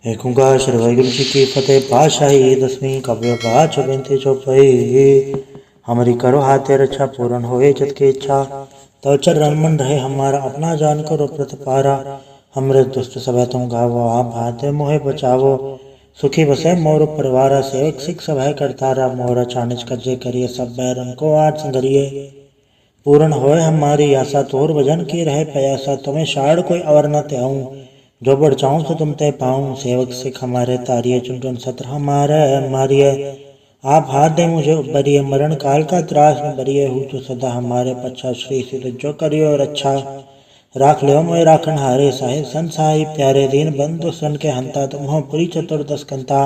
एक ओंकार श्री वाहिगुरु जी की फतेह। पातशाही दसवीं काव्य पाठ बेनती चौपाई। हमारी करो हाथे रक्षा पूर्ण होए जत की इच्छा। तव चरण मन रहे हमारा अपना जान करो प्रतिपारा। हमरे दुष्ट सब तुम गावो आप भाते मोहे बचावो। सुखी बसे मोर परिवारा सेवक सिख सभा करतारा। मोरा चानिज कजे करिए सब बैरन को आज संगरिए। पूर्ण होए हमारी आशा तोर भजन की रहे प्रयासा। तुम्हें शाड़ कोई अवर न त्याऊं जो बढ़ चाहूं तो तुम ते पाऊं। सेवक सिख हमारे तारिये चुन चुन सत्र हमारे मारिये। आप हाथ दे मुझे उबरिए मरण काल का त्रास न बरिए। हूँ तो सदा हमारे पच्छा श्री सिद्ध जो करियो रक्षा। राख लियो मोए राखन हारे साहिब संसाई प्यारे। दीन बंधु सन के हंता तुम हो पुरी चतुर्दश कंता।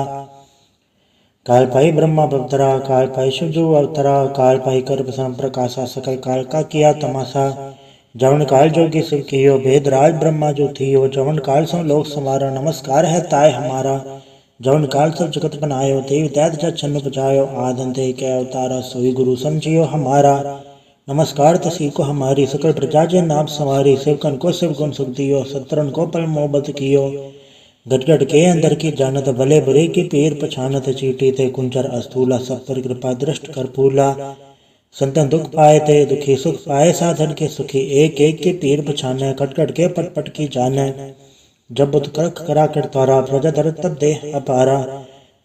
काल पाई ब्रह्मा बवतरा काल पाई शिवजू अवतरा। काल पाई कर प्रसन्न प्रकाशा सकल काल का किया तमाशा। जवन काल जोगी शिव कियो भेद राज ब्रह्मा जो थियो। जवन काल सम लोक समारा नमस्कार है ताय हमारा। जवन काल सब जगत बनायो देव दैत जग छन्न बजायो। आदंते के अवतारा सोई गुरु समझियो हमारा। नमस्कार तसी को हमारी सकल प्रजा जे नाम सवारी। शिवकन को शिव गुण सुख दियो सत्रन को पल मोहब्बत कियो। गटगट के अंदर की जानत भले बुरे की पीर पछानत। चीटी थे कुंचर अस्थूला सब पर कृपा दृष्ट कर फूला। संतन दुख पाए थे दुखी सुख पाए साधन के सुखी। एक एक के पीर पछाने कटकट के पट पट की जाने। जब बुत करख करा कर तारा प्रजा धर तब देह अपारा।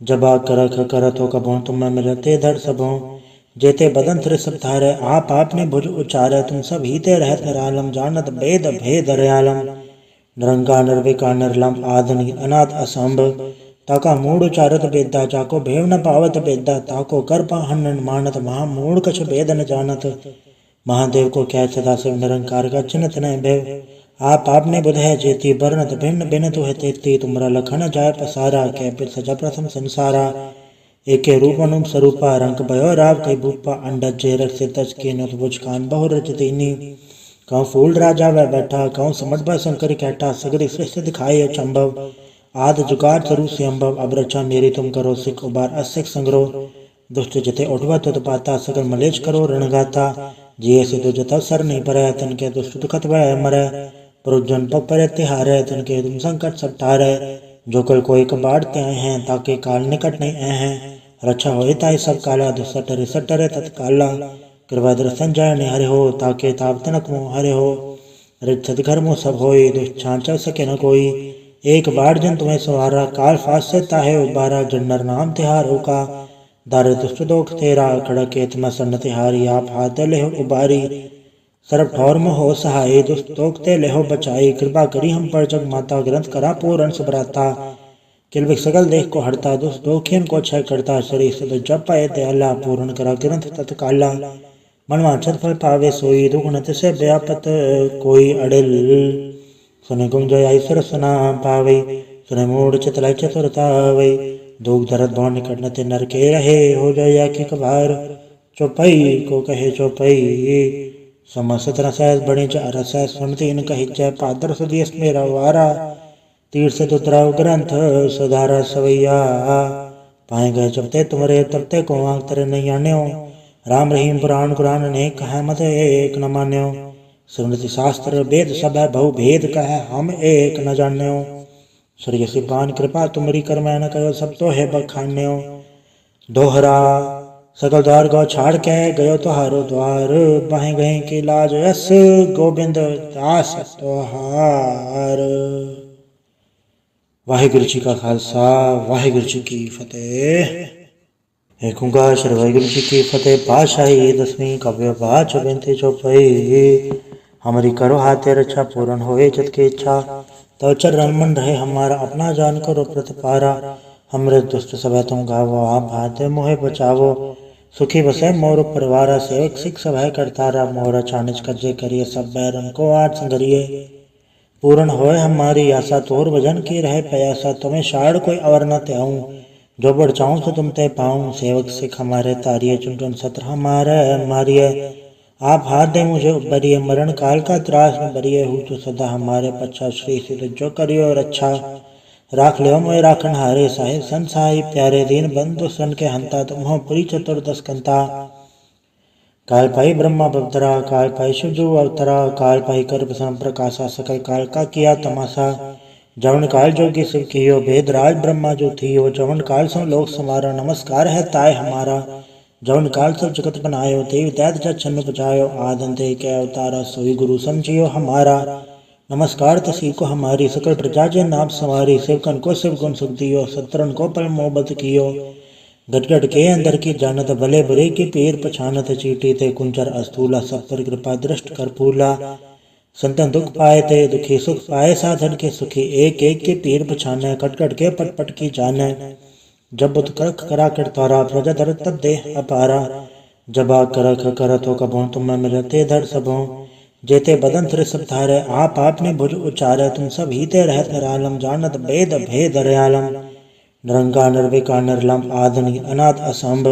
जबा करख करत हो कबों तुम मिलते धर सबों। जेते बदन तिर सब धारे आप आपने भुज उचारे। तुम सब हीते रहत निरालम जानत भेद भेद रयालम। निरंकार निर्विकार निर्लम आदि अनाथ असंभ। ताका मूढ़ उचारत बेदा जाको भेव न पावत बेदा। ताको कर पाहन मानत महामूढ़ कछ भेद न जानत। महादेव को क्या सदा शिव निरंकार का चिन्हत न भेव। आप आपने बुध है जेती बरनत भिन्न भिन्न तुह तेती। तुमरा लखन जाय पसारा कै पिर सजा प्रथम संसारा। एके रूप अनुप स्वरूपा रंग भयो राव कई भूपा। अंडज जे रख से तज के नत बुझ कान बहु रच दीनी। कहूँ फूल राजा वह बैठा कहूँ समझ ब शंकर कैठा। सगरी सृष्टि दिखाई अचंभव आद जुगाड़ स्वरूप से अम्भव। अब रक्षा मेरी तुम करो सिख उबार असिख संग्रह। दुष्ट जते उठवा तुत पाता सगर मलेच करो रणगाता। जिये से जता सर नहीं परै तन के दुष्ट दुखत वह मरै। पुरुजन पग परे तिहारे तन के तुम संकट सब टारे। जो कल कोई कबाड़ ते आए हैं ताके काल निकट नहीं आए हैं। रक्षा होए ताई सब काला दुसटरे सटरे तत्काला। कृपा दर्शन जाय निहरे हो ताके ताप तनक मोह हरे हो। रित घर मुँह सब होई दुष्ट छांचल सके न कोई। एक बार जन तुम्हें सवारा काल फास से ताहे उबारा। जन्नर नाम तिहारो का दार दुष्ट दोख तेरा। खड़क तुम सन्न तिहारी आप हाथ लेहो उबारी। सर्व ठौर में हो सहाय दुष्ट दोख ते लेहो बचाई। कृपा करी हम पर जग माता ग्रंथ करा पूर्ण सुभराता। किलविक सकल देख को हरता दुष्ट दोखियन को क्षय करता। शरीर से जप पाए दयाला पूर्ण करा ग्रंथ तत्काला। मनवांछित फल पावे सोई दुख न तिसे व्यापत कोई अड़िल। सुने गुंज ऐश्वर सुना पावे सुने मूढ़ चितलाई चतुरता वे। दुख दरद भव निकट न ते नर के रहे हो जाया कि कबार। चौपाई को कहे चौपाई समस्त रसैस बड़ी रसै सुनती इन कही जय पादर सुदियस मेरा वारा। तीर से दुतराव ग्रंथ सुधारा सवैया। पाए गए जबते तुमरे तबते को आंख तेरे नहीं आन्यो। राम रहीम पुराण कुरान ने कहा मत एक न मान्यो। स्मृति शास्त्र वेद सब है बहु भेद कह हम एक न जान्यो। सूर्य सिपान कृपा तुमरी कर मैं न कहो सब तो है बखान्यो। दोहरा सकल द्वार गौ छाड़ के गयो तुहारो द्वार। बाहें गए के लाज यस गोविंद दास तोहार। वाहिगुरु जी का खालसा वाहिगुरु जी की फतेह। एक ओंकार श्री वाहिगुरु जी की फतेह। पातशाही दसवीं काव्य पाठ बेनती चौपाई। हमारी करो हाथे रक्षा पूर्ण होए जत की इच्छा। तव चरण मन रहे हमारा अपना जान करो प्रतिपारा। हमरे दुष्ट सब तुम गावो आप भाते मोहे बचावो। सुखी बसे मोर परिवारा सेवक सिख सभा करतारा। मोरा चानिज कजे करिए सब बैरन को आज संगरिए। पूर्ण होए हमारी आशा तोर भजन की रहे प्रयासा। तुम्हें शाड़ कोई अवर न त्याऊं जो बढ़ चाहूं तो तुम ते पाऊं। सेवक सिख हमारे तारिये चुन चुन सत्र हमारे मारिये। आप हाथ दे मुझे उबरिए मरण काल का त्रास न बरिए। हूँ तो सदा हमारे पच्छा श्री सिद्ध जो करियो रक्षा। राख लियो मोए राखन हारे साहिब संसाई प्यारे। दीन बंधु सन के हंता तुम हो पुरी चतुर्दश कंता। काल पाई ब्रह्मा बवतरा काल पाई शिवजू अवतरा। काल पाई कर प्रसन्न प्रकाशा सकल काल का किया तमाशा। जवन काल जोगी शिव कियो भेद राज ब्रह्मा जो थियो, जवन काल सो लोक समारा नमस्कार है ताय हमारा। जवन काल सब जगत बनायो देव दैत जग छन्न बजायो, आदंते कै अवतारा सोई गुरु समझियो हमारा। नमस्कार तसी को हमारी सकल प्रजा जे नाम सवारी, सेवकन को शिव गुण सुख दियो, सत्रन को पल मोहब्बत कियो। गट गट के अंदर की जानत भले बुरे की पीर पछानत, चीटी ते कुंचर अस्थूला सब पर कृपा दृष्ट कर फूला। संतन दुख पाए ते दुखी सुख पाए, साधन के सुखी एक एक के पीर पछाने, कट कट के पट पट की जाने। जब बुत करख करा कर तारा, प्रजा धर तब देह अपारा। जबा करख करत हो कबों, तुम मिलते धर सबों। जेते बदन तिर सब थारे, आप आपने भुज उचारे, तुम सब हीते रहत निरालम, जानत भेद भेद रयालम। निरंकार निर्विकार निर्लम आदनि अनाथ असंभ,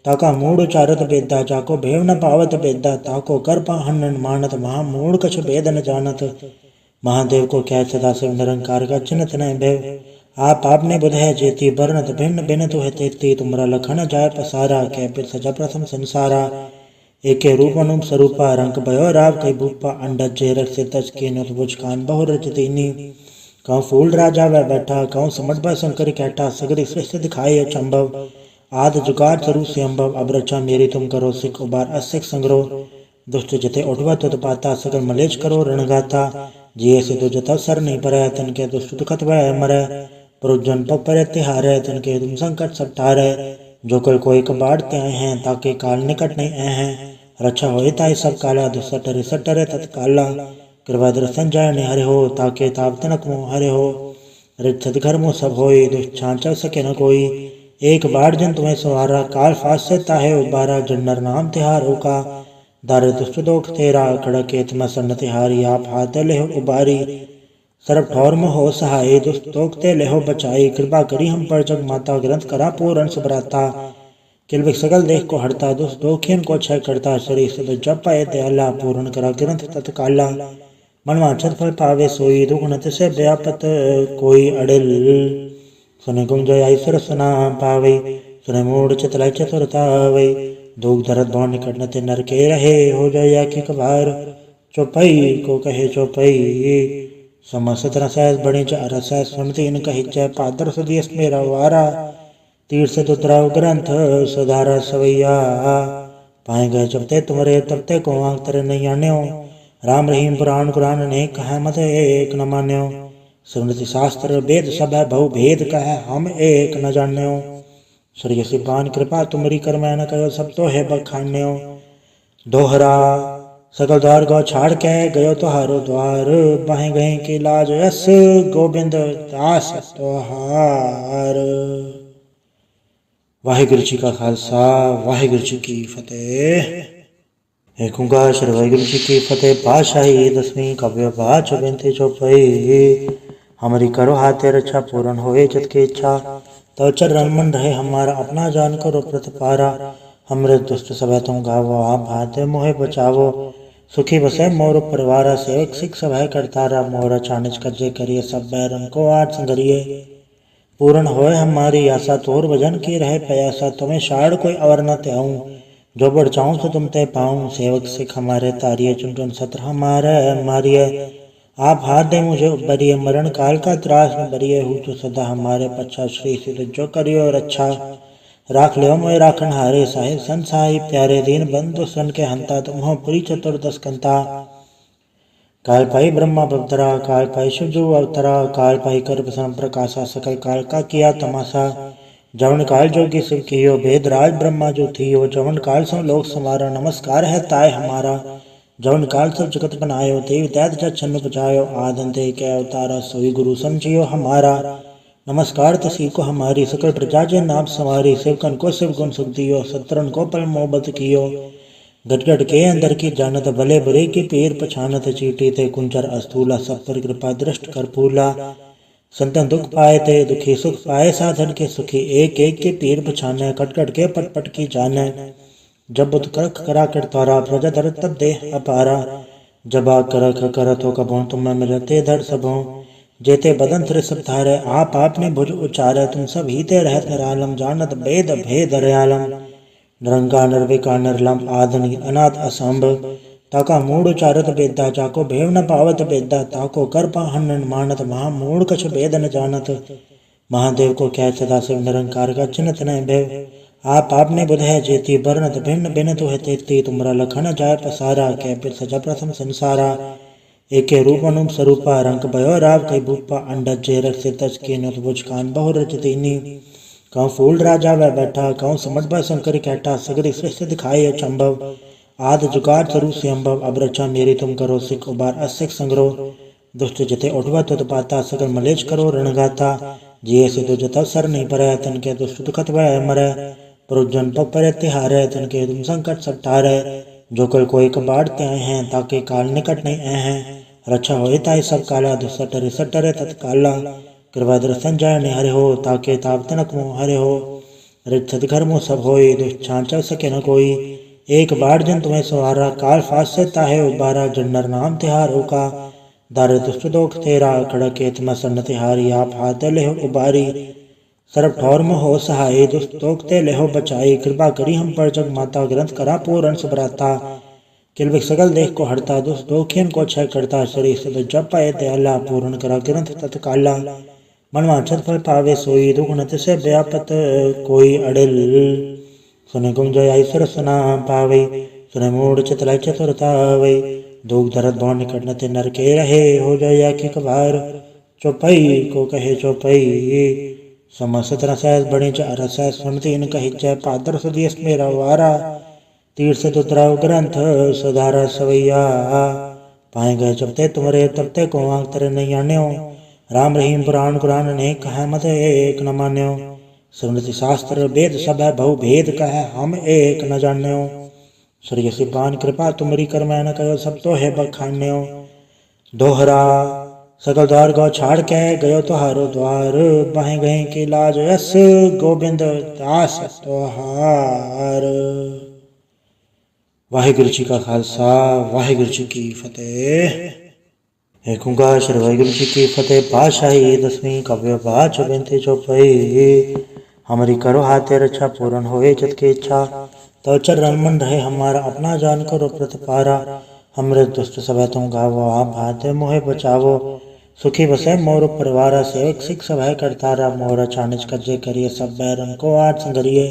ताका मूड उचारत बेदा, जाको भेव न पावत बेदा। ताको कर पाहन मानत, महामूढ़ कछ भेद न जानत। महादेव को क्या सदा शिव निरंकार का चिन्हत न भेव। आप आपने बुध है जेती, बरनत भिन्न भिन्न तो है तेती। तुमरा लखन जाय पसारा, कै पिर सजा प्रथम संसारा। एके रूप अनुप स्वरूपा, रंग भयो राव कई भूपा। अंडज जे रख से तज के नुत बुझ कान बहु रच दीनी। कहूँ फूल राजा वह बैठा, कहूँ समझ भय शंकर कैटा। सगरी सृष्टि दिखाई अचंभव, आद जुगाड़ स्वरूप से अम्भव। अब रक्षा मेरी तुम करो, सिख उबार असिख संग्रह। दुष्ट जते उठवा तुत पाता, सकल मलेच करो रणगाता। जिये से तो जता सर नहीं परै, तन के दुष्ट दुखत वह मरै। पुरुजन पग पर तिहारै, तन के तुम संकट सब टारै। जो कल कोई कबाड़ते आए हैं, ताके काल निकट नहीं आए हैं। रक्षा होए ताई सब काला, दुष्ट टरे सटरे तत्काला। कृपा दर्शन जाय ने हरे हो, ताके ताप तनक मोह हरे हो। रिच्छत घर मोह सब होई, दुष्ट छान चल सके न कोई। एक बार जन तुम्हें सवारा, काल फास से ताहे उबारा। जन्नर नाम तिहार होका, दार दुष्ट दोख तेरा। खड़के तुम सन्न तिहारी, आप हाथ ले हो उबारी। सरब ठौर में हो सहाय, दुष्ट दोखते ले हो बचाई। कृपा करी हम पर जग माता, ग्रंथ करा पूर्ण सुभराता। किलबिक सकल देख को हरता, दुष्ट दोखियन को क्षय करता। शरीर से जब पाए दयाला, पूर्ण करा ग्रंथ तत्काला। मनवांछित फल पावे सोई, दुख नत से व्यापत कोई अड़िल। सुने गुंजय ऐश्वर सुना पावे, सुने मूढ़ चितलय चतुरता वै। दुख दरद भव निकट न ते नर के रहे, हो जाय की कभार। चौपई को कहे चौपई, समस्त रसैस बड़े च रसैस। सुनती इन कही जय पादर सुदियस मेरा वारा। तीर से तुतराव ग्रंथ सुधारा सवैया, पाए गए जब ते तुम्हारे तब ते को आंख तेरे नहीं आन्यो। राम रहीम पुराण कुरान ने कहा मत एक न मान्यो। स्मृति शास्त्र वेद सब है, बहु भेद कह हम एक न जान्यो। सूर्य सिपान कृपा तुमरी कर मैं न कहो, सब तो है बखान्यो। दोहरा सकल द्वार गौ छाड़ के गयो तुहारो द्वार। बाहें गए के लाज यस, गोविंद दास तुहार। वाहिगुरु जी का खालसा, वाहिगुरु जी की फतेह। एक ओंकार श्री वाहिगुरु जी की फतेह। पातशाही दसवीं काव्य पाठ चौबीनती चौपाई। हमारी करो हाथे रक्षा, पूर्ण होए चित की इच्छा। तो चरण मन रहे हमारा, अपना जान करो प्रतिपारा। हमरे दुष्ट सब तुम गावो, आप हाथ मोहे बचावो। सुखी बसे मोर परिवारा, सेवक सिख सब है करतारा। मोर छानिज कज्जे करिए, सब बैरन को आठ संगरिए। पूर्ण होए हमारी आशा, तोर भजन की रहे प्यासा। तुम्हें शाड़ कोई अवर न त्याऊं, जो बढ़ चाहूं तो तुम ते पाऊं। सेवक सिख हमारे तारिये, चुन चुन सत्र हमारे मारिये। आप हाथ दे मुझे उबरिए, मरण काल का त्रास न बरिए। हूँ तो सदा हमारे पच्छा, श्री सिद्ध जो करियो रक्षा। राख लियो मोय राखन हारे, साहिब संसाई प्यारे। दीन बंधु सन के हंता, तुम हो पुरी चतुर्दश कंता। काल पाई ब्रह्मा बवतरा, काल पाई शिवजू अवतरा। काल पाई कर प्रसन्न प्रकाशा, सकल काल का किया तमाशा। जवन काल जोगी शिव कियो, भेद राज ब्रह्मा जो थियो। जवन काल सो लोक समारा, नमस्कार है ताय हमारा। जवन काल सब जगत बनायो, देव दैत जग छन्न बजायो। आदंते कै अवतारा, सोई गुरु समझियो हमारा। नमस्कार तसी को हमारी, सकल प्रजा जे नाम सवारी। सेवकन को शिव गुण सुख दियो, सत्रन को पल मोहब्बत कियो। गट गट के अंदर की जानत भले बुरे की पीर पछानत। चीटी ते कुंचर अस्थूला, सब पर कृपा दृष्ट कर फूला। संतन दुख पाए ते दुखी सुख पाए, साधन के सुखी एक एक के पीर पछाने। कट कट के पट पट की जाने। जब बुत करख करा कर तारा, प्रजा धर तब देह अपारा। जबा करख करत हो कबों, तुम मिलते धर सबों। जेते बदन तिर सब थारे, आप आपने भुज उचारे। तुम सब हीते रहत निरालम, जानत भेद भेद रयालम। निरंकार निर्विकार निर्लम आदनि अनाथ असंभ, ताका मूढ़ उचारत बेदा जाको भेव न पावत बेदा ताको कर पाहन मानत महामूढ़ कछ भेद न जानत। महादेव को क्या सदा शिव निरंकार का चिन्हत न भेव आप आपने बुध है जेती बरनत भिन्न भिन्न तो है तेती तुमरा लखन जाय पसारा कै फिर सजा प्रथम संसारा। एके रूप अनुप स्वरूपा रंग भयो राव कई भूपा अंडज जे रख से तज के नुत बुझ कान बहु रचतीनी। कहूँ फूल राजा वह बैठा कहूँ समझ बा शंकर कैटा सगरी सृष्टि दिखाए अचंभव। आद जुगाड़ सरु से अम्भव अब रचा मेरी तुम करो सिख उबार असिख संग्रह। दुष्ट जते उठवा तुत पाता सगर मलेच करो रणगाता। जिये से तो जतव सर नहीं परै तन के दुष्ट दुखत वह मरै। पुरुजन पग पर तिहारै तन के तुम संकट सब टारै। जो कल कोई कबाड़ त्याय हैं ताके काल निकट नहीं ऐ हैं। रक्षा होए ताई सब काला दुसटरे सटरे तत्काला। कृपा दर्शन जय ने हरे हो ताके ताप तनक मोह हरे हो। रित घर मुँह सब होई दुष्ट छांचल सके न कोई। एक बार जन तुम्हें सवारा काल फास से ताहे उबारा। जन्नर नाम तिहारो का दार दुष्ट दोख तेरा खड़के तम सन्न तिहारी। आप हाथ ले हो उबारी सर्व ठौर में हो सहाय दुष्ट तोकते ले हो बचाई। कृपा करी हम पर जग माता ग्रंथ करा पूर्ण सुभ्राता। किलविक सगल देख को हरता दुष्ट दोखियन को क्षय करता। शरीर से जब पाए दयाला पूर्ण करा ग्रंथ तत्काला। मनवांछित फल पावे सोई दुख नत से व्यापत कोई अड़िल। सुने गुंजय ऐश्वर सुना पावे सुने मूढ़ चितलाई चतुरता वे। दुख दर्द भव निकट नते नर के रहे हो जाय कि कबार। चौपई को कहे चौपई समस्त रसैस बड़े च रसैस सुनती इन कही जय पादर सुदियस मेरा वारा। तीर से तुतराव ग्रंथ सुधारा सवैया। पाए गए जबते तुमरे तबते को आंख तेरे नहीं आन्यो। राम रहीम पुराण कुरान ने कहा मत एक न मान्यो। स्मृति शास्त्र वेद सब है बहु भेद कह हम एक न जान्यो। श्री सिपान कृपा तुमरी कर मैं न कहो सब तो है बखान्यो। दोहरा सकल द्वार गौ छाड़ के गयो तुहारो द्वार। बाहें गए की लाज यस गोविंद दास तुहार। वाहिगुरु जी का खालसा वाहिगुरु जी की फतेह। एक ओंकार श्री वाहिगुरु जी की फतेह। पातशाही दसवीं काव्य पाठ बेनती चौपाई। हमारी करो हाथे रक्षा पूर्ण होए जत की इच्छा। तो चरण मन रहे हमारा अपना जान करो प्रतिपारा। हमरे दुष्ट सब तुम गावो आप हाथे मोहे बचावो। सुखी बसे मोर परिवारा सेवक सिख सब है करतारा। मोर चानिच कज्जे करिए सब बैरन को आज संगरिए।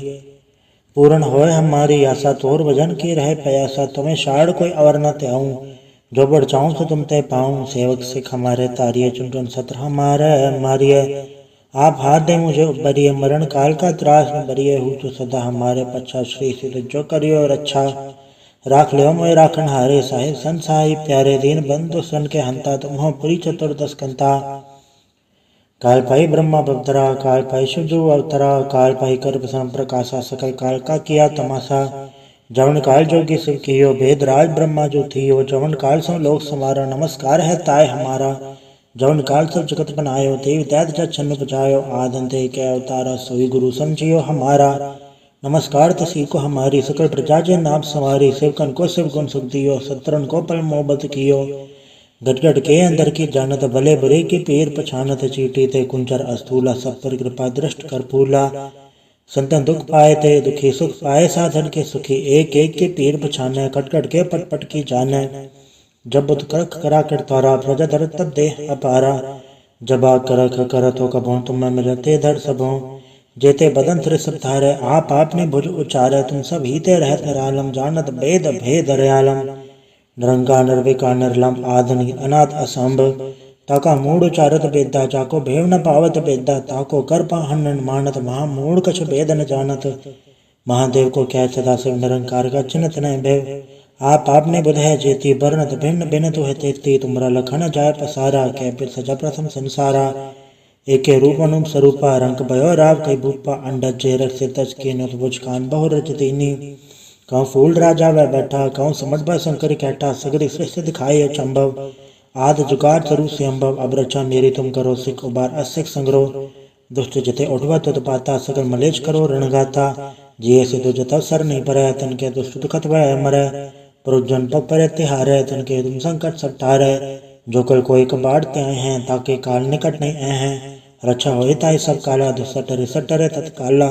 पूर्ण होए हमारी आशा तोर भजन की रहे प्रयासा। तुम्हें शाड़ कोई अवर न त्याऊं जो बढ़ चाहूं तो तुम ते पाऊं। सेवक सिख हमारे तारिये चुन चुन सत्र हमारे मारिए। आप हाथ दे मुझे उबरिए मरण काल का त्रास न बरिए। हूँ तो सदा हमारे पच्छा श्री सिद्ध जो करियो रक्षा। राख लियो मोए राखन हारे साहिब संसाई प्यारे। दीन बंधु सन के हंता तुम हो पुरी चतुर्दश कंता। काल पाई ब्रह्मा बवतरा काल पाई शिवजू अवतरा। काल पाई कर प्रसन्न प्रकाशा सकल काल का किया तमाशा। जवन काल जोगी शिव कियो भेद राज ब्रह्मा जो थियो। जवन काल सो लोक समारा नमस्कार है ताय हमारा। जवन काल सब जगत बनायो देव दैत जग छन्न बजायो। आदंते के अवतारा सोई गुरु समझियो हमारा। नमस्कार तसी को हमारी सकल प्रजा जे नाम सवारी। शिवकन को शिव गुण सुख दियो सत्रन को पल मोहब्बत कियो। गटगट के अंदर की जानत भले बुरे की पीर पछानत। चीटी ते कुंचर अस्थूला सब पर कृपा दृष्ट कर फूला। संतन दुख पाए थे दुखी सुख पाए साधन के सुखी। एक एक के पीर पछाने कटकट के पट पट की जाने। जब बुत करख करा कर तारा प्रजा धर तब देह अपारा। जबा करख करत हो कबों तुम मिलते धर सबों। जेते बदन तिर सब धारे आप आपने भुज उचारे। तुम सब हीते रहत निरालम जानत वेद भेद रयालम। निरंकार निर्विकार निर्लम आदि अनाथ असंभ। ताका मूढ़ उचारत बेदा जाको भेव न पावत बेदा। ताको कर पाहन मानत महामूढ़ कछ भेद न जानत। महादेव को क्या सदा शिव निरंकार का चिन्हत न भेव आप आपने बुध है जेती बरनत भिन्न भिन्न तो है तेती। तुमरा लखन जाय पसारा कै फिर सजा प्रथम संसारा। एके रूप अनुप स्वरूपा रंग भयो राव कई भूपा। अंडज जे रख से तज के नुत बुझ कान बहु रचतीनी। कहूँ फूल राजा वह बैठा कहूँ समझ बा शंकर कैटा सगरी सृष्टि दिखाए अचंभव। आद जुगाड़ सरु से अम्भव अब रचा मेरी तुम करो सिख उबार असिख संग्रह। दुष्ट जते उठवा तुत पाता सगर मलेच करो रणगाता। जिये से तो जतव सर नहीं परै तन के दुष्ट दुखत वह मरै। पुरुजन पग पर तिहारै तन के तुम संकट सब टारै। जो कल कोई कबाड़ त्याय हैं ताके काल निकट नहीं ऐ हैं। रक्षा होए ताई सब काला दुसटरे सटरे तत्काला।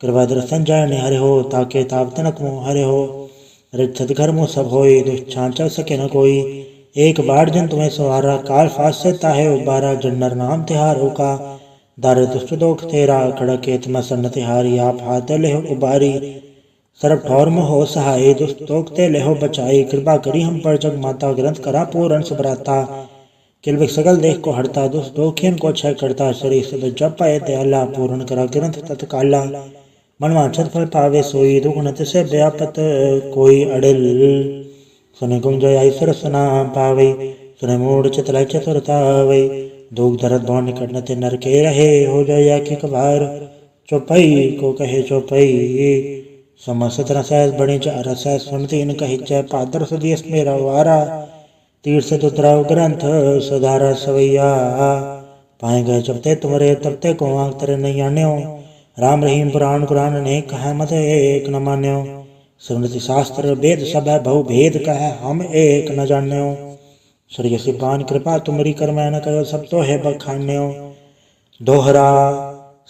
कृपा दर्शन जय ने हरे हो ताके ताप तनक मोह हरे हो। रित घर मुँह सब होई, दुष्छां चल सके न कोई। एक बार जन तुम्हें सवारा, काल फास से ताहे उबारा। जन्नर नाम तिहारो का, दार दुष्ट दोख तेरा। खड़क एतम सन्न तिहारी, आप हाथ ले उबारी। सरब ठौर में हो सहाय, दुष्ट दोख ते लेहो बचाई। कृपा करी हम पर जग माता, ग्रंथ करा पूरन सुभराता। किलबिक सगल देख को हड़ता, दुष्ट दोखियन को क्षय करता। शरीर से जप पाए दयाला, पूर्ण करा ग्रंथ तत्काला। मन वांछत फल पावे सोई, दुख नत से व्यापत कोई अड़िल। सुने गुंजय ऐसर सुना पावे, सुने मूढ़ चितलाई चतुरता वे। दुख दर्द भव निकट न ते नर के रहे, हो जाय कि कबार। चौपई को कहे चौपई, समस्त रसैस बड़ी च रसैस। सुनती न कही जय पादर सुदियस मेरा वारा। तीर से तुतराव ग्रंथ सधारा सवैया। पाए गए जबते तुमरे तबते को आंख तेरे नहीं आन्यो। राम रहीम पुराण कुरान ने कहा मत एक न मान्यो। स्मृति शास्त्र वेद सब है बहु भेद कह, हम एक न जान्यो। श्री सिपान कृपा तुमरी कर मैं न कहो, सब तो है बखान्यो। दोहरा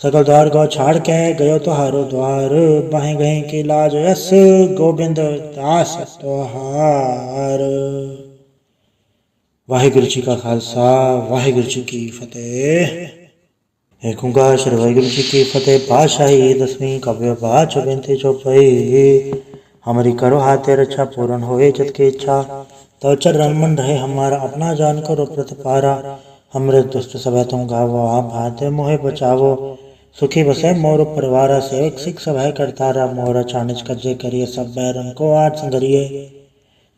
सकल द्वार गौ छाड़ के गयो तुहारो द्वार। बाहें गए के लाज यस, गोविंद दास तुहार। वाहिगुरु जी का खालसा, वाहिगुरु जी की फतेह। एक ओंकार श्री वाहिगुरु जी की फतेह। पातशाही दसवीं काव्य पाठ बिनती चौपाई। हमारी करो हाथे रक्षा, पूर्ण होए जत की इच्छा। तो चरण मन रहे हमारा, अपना जान करो प्रतिपारा। हमरे दुष्ट सब तुम गावो, आप भाते मोहे बचावो। सुखी बसे मोर परिवारा, सेवक सिख सब है करतारा। मोर चानिज कज्जे करिए, सब बैरन को आज संगरिए।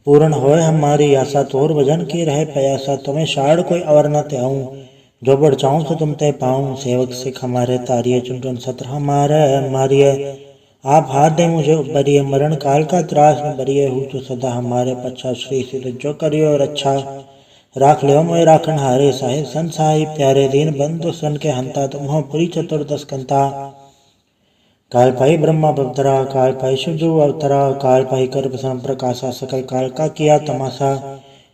पूर्ण होए हमारी आशा, तोर भजन की रहे प्रयासा। तुम्हें शाड़ कोई अवर न त्याऊं, जो बढ़ चाहूं तो तुम ते पाऊं। सेवक सिख हमारे तारिये, चुन चुन सत्र हमारे मारिये। आप हाथ दे मुझे उबरिए, मरण काल का त्रास न बरिए। हूँ तो सदा हमारे पच्छा, श्री सिद्ध जो करियो रक्षा। राख ले मोय राखन हारे, साहिब सन साहिब प्यारे। दीन बंधु सन के हंता, तुम हो पुरी चतुर्दश कंता। काल पाई ब्रह्मा बवतरा, काल पाई शिवजू अवतरा। काल पाई कर प्रसन्न प्रकाशा, सकल काल का किया तमाशा।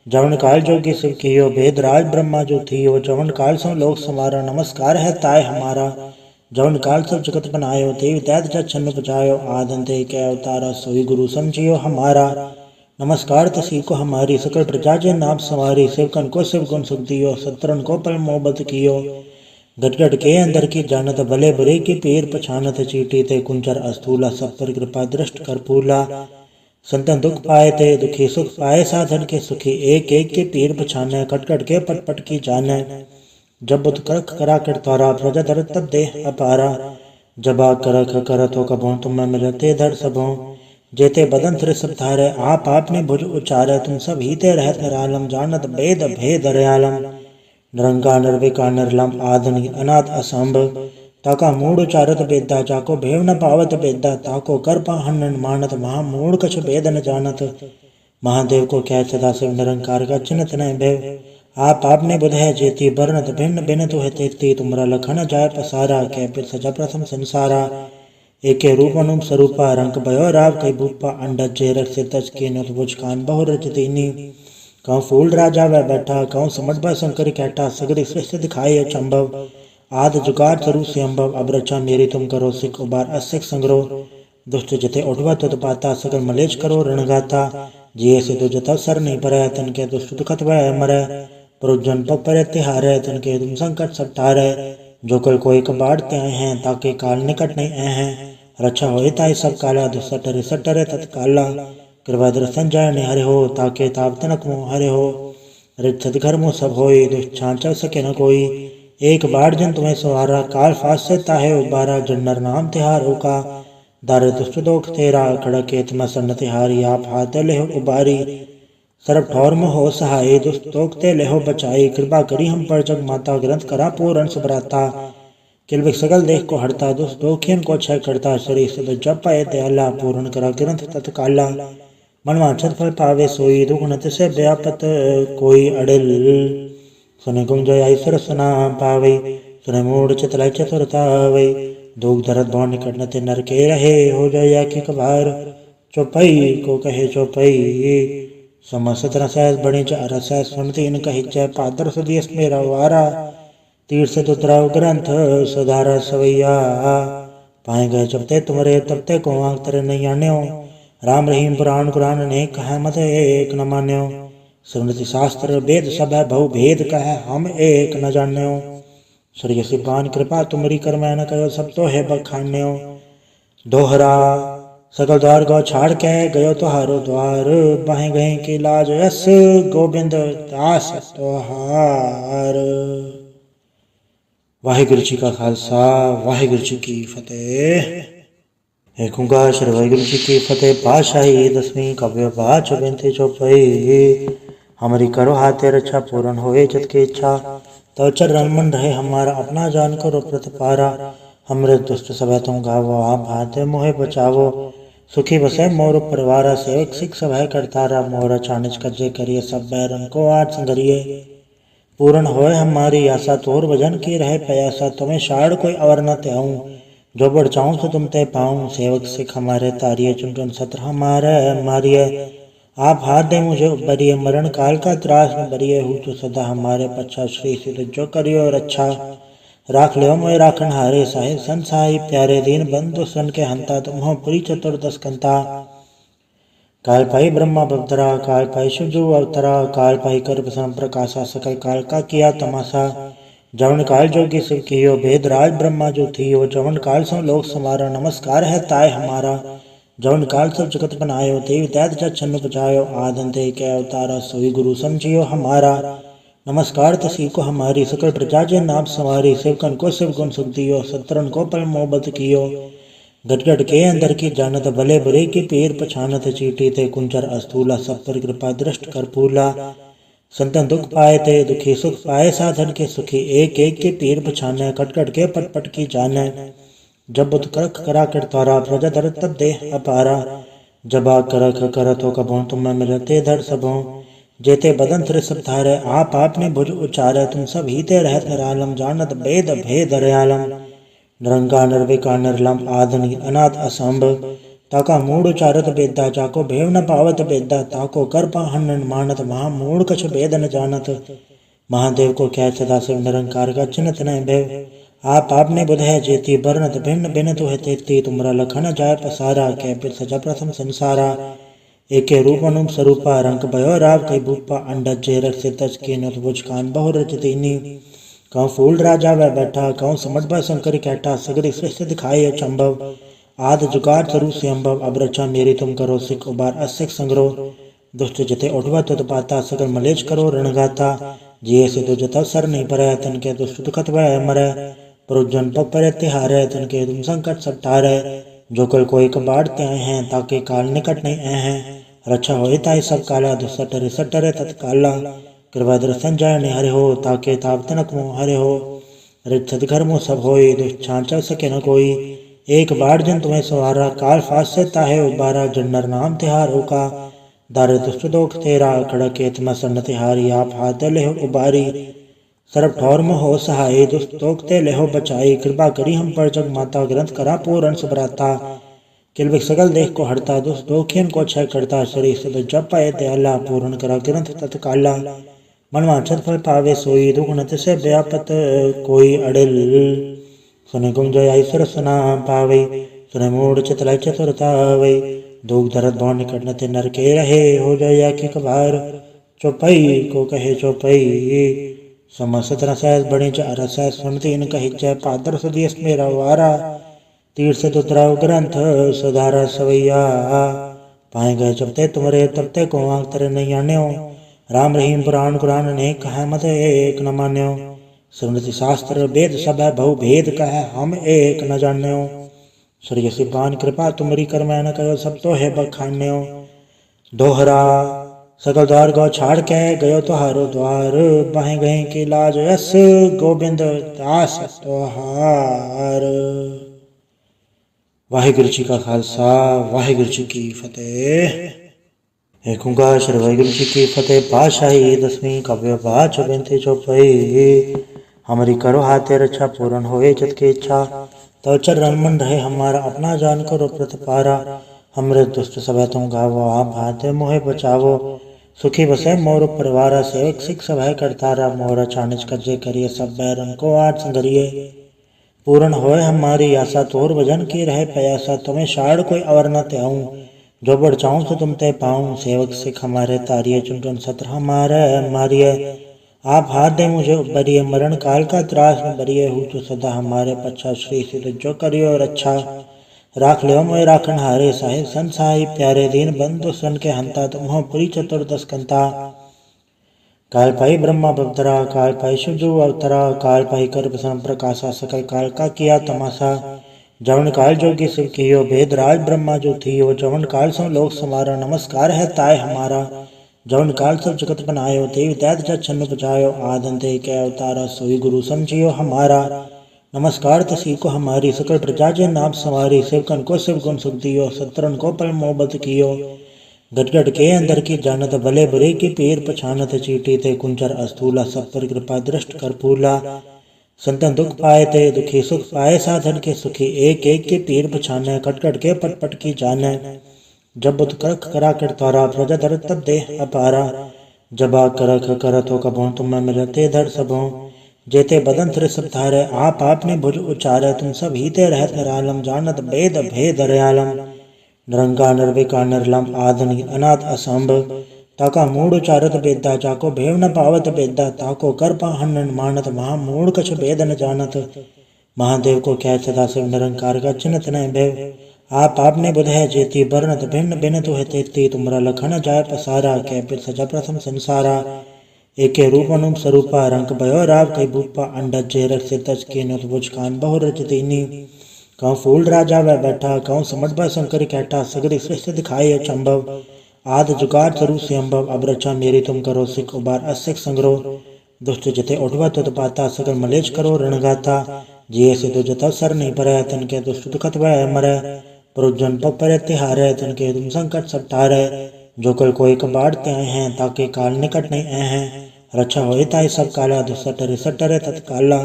जवन काल जोगी शिव कियो, भेद राज ब्रह्मा जो थियो। जवन काल सब लोक समारा, नमस्कार है ताय हमारा। जवन काल सब जगत बनायो, देव दैत जग छन्न बजायो। आदंते के अवतारा, सोई गुरु समझियो हमारा। नमस्कार तसी को हमारी, सकल प्रजा जे नाम सवारी। शिवकन को शिव गुण सुख दियो, सत्रन को पल मोहब्बत कियो। गट गट के अंदर की जानत, भले बुरे की पीर पछानत। चीटी ते कुंचर अस्तूला, सब पर कृपा दृष्ट कर पूला। संतन दुख पाए ते दुखी, सुख पाए साधन के सुखी। एक एक के पीर पछाने, कट कट के पट पट की जाने। जब बुत करख करा कर तारा, प्रजा धर तब देह अपारा। जबा करख करत हो कबों, तुम्हें मिलते धर सबों। जेते बदन तिर सब धारे, आप आपने भुज उचारे। तुम सब हीते रहत निरालम, जानत भेद भेद रयालम। निरंकार निर्विकार निर्लम, आदि अनाथ असंभ। ताका मूढ़ उचारत बेदा, जाको भेव न पावत बेदा। ताको कर पाहन मानत, महा मूढ़ कछ भेद न जानत। महादेव को क्या सदा शिव, निरंकार का चिन्हत न भेव। आप आपने बुध है जेती, बरनत भिन्न भिन्न तुह तेती। तुमरा लखन जाय पसारा, कै फिर सजा प्रथम संसारा। एके रूप अनुप स्वरूपा, रंग भयो राव कई भूपा। अंडज जे रख सिर तज के, नुत बुझ कान बहु रच दीनी। कहूँ फूल राजा वह बैठा, कहूँ समझ ब शंकर कैटा। सगरी सृष्टि दिखाई अचंभव, आद जुगाड़ स्वरूप से अम्भव। अब रचा मेरी तुम करो, सिख उबार असिख संग्रह। दुष्ट जते उठवा तुत पाता, सकल मलेच करो रणगाता। जिये से दो जता सर नहीं भरे, तन के दुष्ट दुखत वह मरे। पुरुजन पग परे तिहारे, तन के तुम संकट सब टारे। जो कल कोई कबाड़ते आए हैं, ताके काल निकट नहीं आए हैं। रक्षा हो ताई सब काला, दुसटरे सटरे तत्काला। कृपा दर्शन जाय ने हरे हो, ताके ताप तनक मुँह हरे हो। रित घर मुँह सब होई, दुष्छां चल सके न कोई। एक बार जन तुम्हें सवारा, काल फास से ताहे उबारा। जन्नर नाम तिहारो का, दार दुष्ट दोख तेरा। खड़क एतम सन्न तिहारी, आप हाथ ले उबारी। सरब ठौर में हो सहाय, दुष्ट दोख ते लेहो बचाई। कृपा करी हम पर जग माता, ग्रंथ करा पूरन सुभराता। किलबिक सगल देख को हड़ता, दुष्ट दोखियन को क्षय करता। शरीर से जप पाए दयाला, पूर्ण करा ग्रंथ तत्काला। मन वांछत फल पावे सोई, दुख नत से व्यापत कोई अड़िल। सुने गुंजय ऐसर सुना पावे, सुने मूढ़ चितलाई चतुरता वे। दुख दर्द भव निकट न ते नर के रहे, हो जाय कि कबार। चौपई को कहे चौपई, समस्त रसैस बड़ी च रसैस। सुनती न कही जय पादर सुदियस मेरा वारा। तीर से तुतराव ग्रंथ सधारा सवैया। पाए गए जबते तुमरे तबते को आंख तेरे नहीं आन्यो। राम रहीम पुराण कुरान अनेक कह मत एक न मान्यो। स्मृति शास्त्र वेद सब है बहु भेद कह हम एक न जान्यो। सूर्य सिपान कृपा तुमरी कर मैं न कहो सब तो है बखान्यो। दोहरा सकल द्वार गौ छाड़ के गयो तुहारो द्वार बाहे गए के लाज यस गोबिंद दास तोहार। वाहिगुरु जी का खालसा वाहिगुरु जी की फतेह। एक ओंकार श्री वाहिगुरु जी की फतेह। पातशाही दसवीं काव्य पाठ बेनती चौपाई। हमारी करो हाथे रक्षा पूर्ण होए चित की इच्छा। तो चरण मन रहे हमारा अपना जान करो प्रतिपारा। हमरे दुष्ट सब तुम गावो आप हाथे मोहे बचावो। सुखी बसे मोर परिवारा सेवक सिख सब है करतारा। मोर चानिच कज्जे करिए सब बैरन को आठ संगरिए। पूर्ण होए हमारी आशा तोर भजन की रहे प्रयासा। तुम्हें शाड़ कोई अवर न त्याऊं जो बढ़ चाहूं तो तुम ते पाऊं। सेवक सिख हमारे तारिये चुन चुन सत्र हमारे मारिये। आप हाथ दे मुझे उबरिए मरण काल का त्रास न बरिए। हूँ तो सदा हमारे पच्छा श्री सिद्ध जो करियो रक्षा। राख लियो मोय राखन हारे साहिब संसाई प्यारे। दीन बंधु सन के हंता तुम पुरी चतुर्दश कंता। काल पाई ब्रह्मा बवतरा काल पाई शिवजू अवतरा। काल पाई कर प्रसन्न प्रकाशा सकल काल का किया तमाशा। जवन काल जोगी शिव कियो भेद राज ब्रह्मा जो थियो। जवन काल सो लोक समारा नमस्कार है ताय हमारा। जवन काल सब जगत बनायो देव दैत जग छन्न बजायो। आदन दे के अवतारा सोई गुरु समझियो हमारा। नमस्कार तसी को हमारी सकल प्रजा जे नाम सवारी। सेवकन को शिव गुण सुख दियो सत्रन को पल मोहब्बत कियो। गट गट के अंदर की जानत भले बुरे की पीर पछानत। चीटी ते कुंचर अस्थूला सब पर कृपा दृष्ट कर फूला। संतन दुख पाए ते दुखी सुख पाए साधन के सुखी। एक एक के पीर पछाने कट कट के पट पट की जाने। जब बुत करख करा कर तारा प्रजा धर तब दे अपारा। जबा करख करत हो कबों तुम में मिलते धर सबों। जेते बदन तिर सब धारे आप आपने भुज उचारे। तुम सब हीते रहत निरालम जानत भेद भेद रयालम। निरंकार निर्विकार निर्लम आदि अनाथ असंभव। ताका मूड उचारत बेदा जाको भेव न पावत बेदा। ताको कर पाहन मानत महामूढ़ कछ भेद न जानत। महादेव को क्या सदा शिव निरंकार का चिन्हत न भेव। आप आपने बुध है जेती बरनत भिन्न भिन्न तो है तेती। तुमरा लखन जाय पसारा कै बिर सजा प्रथम संसारा। एके रूप अनुप स्वरूपा रंग भयो राव कई भूपा। अंडज जेरक से तज के नुत बुझ कान बहु रच दीनी। कहूँ फूल राजा वह बैठा कहूँ समझ भा शंकर कैठा। सगरी सृष्टि दिखाई अचंभव आद जुगाड़ तरु से अम्भव। अब रचा मेरी तुम करो सिख उबार असिख संग्रह। दुष्ट जते उठवा तुत पाता सगर मलेच करो रणगाता। जिये से तो जता सर नहीं परे तन के दुष्ट दुखत वह मरे। पुरुजन पग परे तिहारे तन के तुम संकट सब टारे। जो कल कोई कबाड़ त्याए हैं ताके काल निकट नहीं आए हैं। रक्षा हो ताई सब काला दुसटरे सटरे तत्काला। कृपा दर्शन जाय हरे हो ताके ताप तनक मोह हरे हो। रिच्छत घर मोह सब होई दुष्ट छांचल सके न कोई। एक बार जन तुम्हें सवारा काल फास से ताहे उबारा। जन्नर नाम तिहारो का दार दुष्ट दोख तेरा। खड़के तम सन्न तिहारी आप हाथ ले हो उबारी। सरब ठौर मोह हो सहाय दुष्ट दोख ते ले हो बचाई। कृपा करी हम पर जग माता ग्रंथ करा पूर्ण सुभराता। किलविक सकल देख को हरता दुष्ट दोखियन को क्षय करता। श्री सद जप पाए दयाला पूर्ण करा ग्रंथ तत्काला। मनवांछत फल पावे सोई दुगुणत से व्यापत कोई अड़िल। सुने गुंजय ऐश्वर सुना पावे सुने मूढ़ चितलय चतुरता वे। दुख दर्द भौ निकट न ते नर के रहे हो जाय की कबार। चौपाई को कहे चौपाई समस्त रसैस बड़े रस सुनती इन कही जय पादर सुदेश मेरा वारा। तीर से तुतराव ग्रंथ सुधारा सवैया। पाए गए जबते तुमरे तबते को आंख तेरे नहीं आन्यो। राम रहीम पुराण कुरान अनेक कह मत एक न मान्यो। स्मृति शास्त्र वेद सब है बहु भेद कह हम एक न जान्यो। सूर्य सिपान कृपा तुमरी कर मैं न कहो सब तो है बखान्यो। दोहरा सकल द्वार गौ छाड़ के गयो तुहारो द्वार बाहे गए के लाज यस गोबिंद दास तोहार। वाहिगुरु जी का खालसा वाहिगुरु जी की फतेह। एक ओंकार श्री वाहिगुरु जी की फतेह। पातशाही दसवीं काव्य पाठ बेनती चौपाई। हमारी करो हाथे रक्षा पूर्ण होए चित की इच्छा। तो चरण मन रहे हमारा अपना जान करो प्रतिपारा। हमरे दुष्ट सब तुम गावो आप हाथे मोहे बचावो। सुखी बसे मोर परिवारा सेवक सिख सब है करतारा। मोर चानिच कज्जे करिए सब बैरन को आठ संगरिए। पूर्ण होए हमारी आशा तोर भजन की रहे प्रयासा। तुम्हें शाड़ कोई अवर न त्याऊं जो बढ़ चाहूँ तो तुम ते पाऊँ, सेवक सिख हमारे तारिये, चुन चुन सत्र हमारे मारिये। आप हाथ दे मुझे उबरिए, मरण काल का त्रास न बरिए। हूँ तो सदा हमारे पच्छा, श्री सिद्ध जो करियो रक्षा। राख लियो मोय राखन हारे, साहिब सन साहिब प्यारे। दीन बंधु सन के हंता, तुम हो पुरी चतुर्दश कंता। काल पाई ब्रह्मा बवतरा, काल पाई शिवजू अवतरा। काल पाई कर प्रसन्न प्रकाशा, सकल काल का किया तमाशा। जवन काल जोगी शिव कियो, भेद राज ब्रह्मा जो थियो। जवन काल सो लोक समारा, नमस्कार है ताय हमारा। जवन काल सब जगत बनायो, देव दैत जग छन्न बजायो। आदि के अवतारा, सोई गुरु समझियो हमारा। नमस्कार तसी को हमारी, सकल प्रजा जे नाम सवारी। सेवकन को शिव गुण सुख दियो, सत्रन को पल मोहब्बत कियो। गट गट के अंदर की जानत, भले बुरे की पीर पछानत। चीटी ते कुंचर अस्थूला, सब पर कृपा दृष्ट कर फूला। संतन दुख पाए ते दुखी, सुख पाए साधन के सुखी। एक एक के पीर पछाने, कट कट के पट पट की जाने। जब बुत करख करा कर तारा, प्रजा धर तब देह अपारा। जबा करख करत हो कबो, तुम मिलते धर सबो। जेते बदन तिर सब धारे, आप आपने भुज उचारे। तुम सब हीते रहत निरालम, जानत वेद भेद दयालम। निरंकार निर्विकार निर्लम, आदि अनाथ असंभ। ताका मूड उचारत बेदा, जाको भेव न पावत बेदा। ताको कर पाहन मानत, महा मूड कछ भेद न जानत। महादेव को क्या सदा शिव, निरंकार का चिन्हत न भेव। आप आपने बुध है जेती, बरनत भिन्न भिन्न तुह तेती। तुमरा लखन जाय पसारा, कै पिर सजा प्रथम संसारा। एके रूप अनुप स्वरूपा, रंग भयो राव कई भूपा। अंडज जे रख से तज के नुत बुझ कान बहु रच दीनी। कहूँ फूल राजा वह बैठा, कहूँ समझ ब शंकर कैठा। सगरी सृष्टि दिखाई अचंभव, आद जुगाड़ तरु से अम्भव। अब रचा मेरी तुम करो सिख, उबार असिख संग्रह। दुष्ट जिते उठवा तुत पाता, सकल मलेच करो रणगाता। जिये से तो जता सर नहीं परै, तन के दुष्ट दुखत वह मरै। प्रजन पग पर तिहारे, तन के तुम संकट सब टारे। जो कल कोई कबाड़ त्याए हैं, ताके काल निकट नहीं आए हैं। रक्षा होए ताई सब काला, दुसटरे सटरे तत्काला।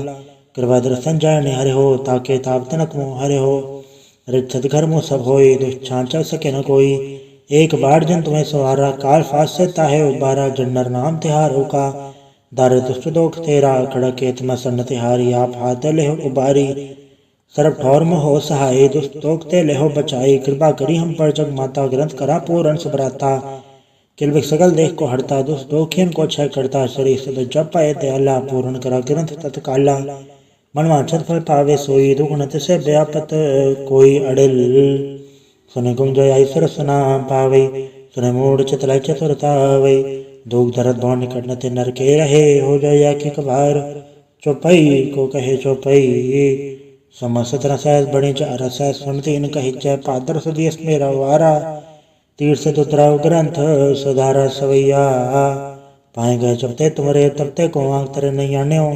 कृपा दर्शन जाय निहरे हो, ताके ताप तनक मोह हरे हो। रित घर मुँह सब होई, दुष्ट छांचल सके न कोई। एक बार जन तुम्हें सवारा, काल फास से ताहे उबारा। जन्नर नाम तिहारो का, दारे दुष्ट दोख तेरा। खड़क एतमा सन्न तिहारी, आप हाथ ले उबारी। सर्व ठौर में हो सहाय, दुष्ट तोकते लेहो बचाई। कृपा करी हम पर जग माता, ग्रंथ करा पूरन सुभराता। किलबिक सकल देख को हरता, दुष्ट दोखियन को क्षय करता। शरीर से जप पाए दयाला, पूर्ण करा ग्रंथ तत्काला। मन वांछित फल पावे सोई, दुख नत से व्यापत कोई अड़िल। सुने गुम जय ऐश्वर सुना पावे, सुने मूड चितलाई चतुरता वै। दुख दर्द भव निकट नते नर के रहे, हो जाय की कबार। चौपई को कहे चौपई, समस्त रसैस बड़े रस सुनते इन कहिचै। पादर सुदियस मेरा वारा, तीर से तुतराव ग्रंथ सुधारा सवैया। पाए गए जबते तुमरे, तबते को आंख तेरे नहीं आन्यो।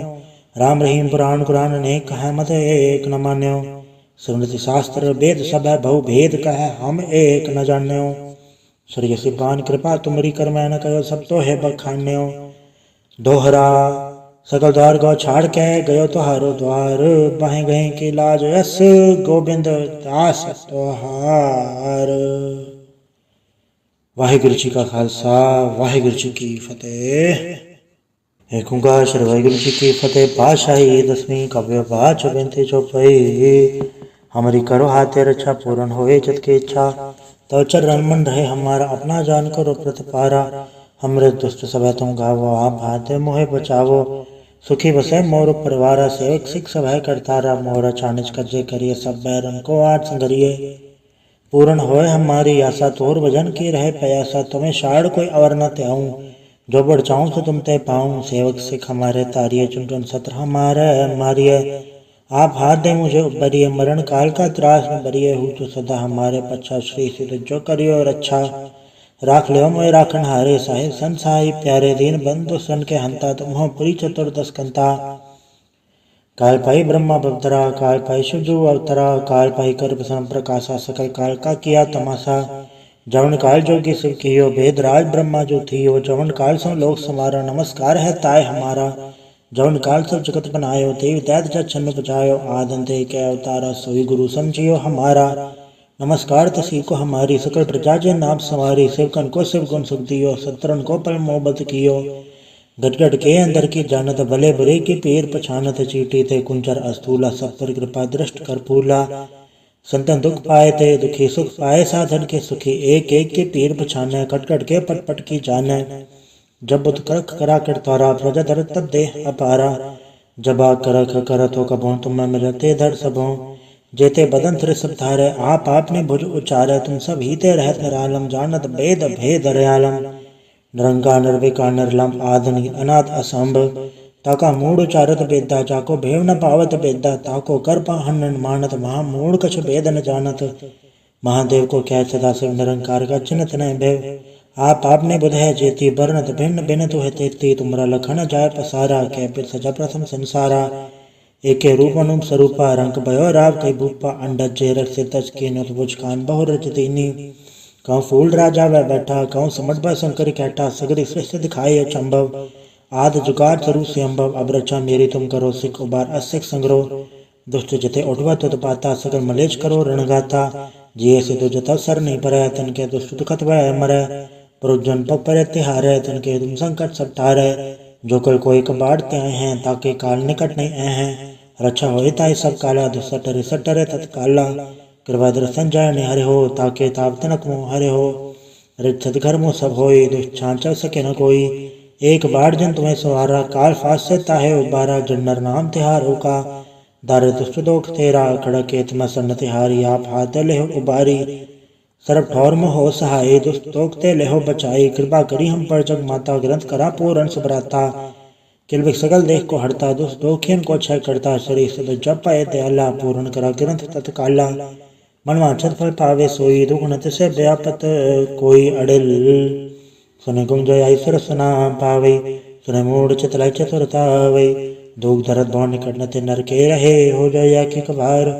राम रहीम पुराण कुरान ने कहा, मत एक न मान्यो। स्मृति शास्त्र वेद सब है, बहु भेद कह हम एक न जान्यो। श्री सिपान कृपा तुमरी कर, मैं न कहो सब तो है बखान्यो। दोहरा सकल द्वार गौ छाड़ के, गयो तुहारो द्वार। बाहें गए के लाज यस, गोबिंद दास तुहार। वाहिगुरु जी का खालसा, वाहिगुरु जी की फतेह। एक ओंकार श्री वाहिगुरु जी की फतेह। पातशाही दसवीं काव्य पाठ बेनती चौपाई। हमारी करो हाथे रक्षा, पूर्ण होए जत की इच्छा। तव चरण मन रहे हमारा, अपना जान करो प्रतिपारा। हमरे दुष्ट सब तुम गावो, आप हाथे मोहे बचावो। सुखी बसे मोर परिवारा, सेवक सिख सब है करतारा। मोरा चानिच कजे करिए, सब बैरन को आठ संगरिए। पूर्ण होए हमारी आशा, तोर भजन की रहे प्रयासा। तुम्हें शाड़ कोई अवर न त्याऊं, जो बढ़ चाहूँ तो तुम ते पाऊँ। सेवक सिख हमारे तारिये, चुन चुन सत्र हमारे मारिये। आप हाथ दे मुझे उबरिए, मरण काल का त्रास न बरिए। हूँ तो सदा हमारे पच्छा, श्री सिद्ध जो करियो रक्षा। राख लियो मोय राखन हारे, साहिब सन साहिब प्यारे। दीन बंधु सन के हंता, तुम हो पुरी चतुर्दश कंता। काल पाई ब्रह्मा बवतरा, काल पाई शिवजू अवतरा। काल पाई कर प्रसन्न प्रकाशा, सकल काल का किया तमाशा। जवन काल जोगी शिव कियो, भेद राज ब्रह्मा जो थियो। जवन काल सो लोक समारा, नमस्कार है ताय हमारा। जवन काल सब जगत बनायो, देव दैत जग छन्न बजायो। आदि के अवतारा, सोई गुरु समझियो हमारा। नमस्कार तसी को हमारी, सकल प्रजा जे नाम सवारी। सेवकन को शिव गुण सुख दियो, सत्रन को पल मोहब्बत कियो। गट गट के अंदर की जानत, भले बुरे की पीर पछानत। चीटी ते कुंचर अस्थूला, सब पर कृपा दृष्ट कर फूला। संतन दुख पाए ते दुखी सुख पाए, साधन के सुखी एक एक के पीर पछाने, कट कट के पट पट की जाने। जब बुत करख करा कर तारा, प्रजा धर तब देह अपारा। जबा करख करत हो कबों, तुम मिलते धर सबों। जेते बदन तिर सब धारे, आप आपने भुज उचारे। तुम सब हीते रहत निरालम, जानत भेद भेद दयालम। निरंकार निर्विकार निर्लम, आदि अनाथ असंभ। ताका मूढ़ उचारत बेदा, जाको भेव न पावत बेदा। ताको कर पाहन मानत, महा मूढ़ कछ भेद न जानत। महादेव को क्या सदा शिव निरंकार का चिन्हत न भेव। आप आपने बुध है जेती, बरनत भिन्न भिन्न तुह तेती। तुमरा लखन जाय पसारा, कै पिर सजा प्रथम संसारा। एके रूप अनुप स्वरूपा, रंग भयो राव कई भूपा। अंडज जे रख से तज के नुत बुझ कान बहु रच दीनी। कहूँ फूल राजा वह बैठा, कहूँ समझ ब शंकर कैठा। सगरी सृष्टि दिखाई अचंभव, आद जुगाड़ स्वरूप से अम्भव। अब रक्षा मेरी तुम करो, सिख उबार असिख संग्रह। दुष्ट जते उठवा तुत पाता, सगर मलेच करो रणगाता। जिये से तो जता सर नहीं परै, तन के दुष्ट दुखत वह मरै। पुरुजन पग परे तिहारे, तन के तुम संकट सब टारे। जो कल कोई कबाड़ते आए हैं, ताके काल निकट नहीं आए हैं। रक्षा होए ताई सब काला, दुसटरे सटरे तत्काला। कृपा दर्शन जाय निहरे हो, ताके ताप तनक मोह हरे हो। रिक्षत घर मुँह सब होई, दुष्ट छांचल सके न कोई। एक बार जन तुम्हें सवारा, काल फास से ताहे उबारा। जन्नर नाम तिहारो का, दारे दुष्ट दोख तेरा। खड़के तुम सन्न तिहारी, आप हाथ लेहो उबारी। सर्व ठौर में हो सहाय, दुष्ट दोखते लेहो बचाई। कृपा करी हम पर जग माता, ग्रंथ करा पूरन सुभराता। किलविक सकल देख को हरता, दुष्ट दोखियन को क्षय करता। शरीर से जप पाए दयाला, पूर्ण करा ग्रंथ तत्काला। मन वांछत फल पावे सोई, दुख नत से व्यापत कोई अड़िल। सुने गुंज ऐश्वर सुना पावे, सुने मूढ़ चितलाई चतुरता वे। दुख धरत भव निकट न ते नर के रहे, हो जाय कि कभार।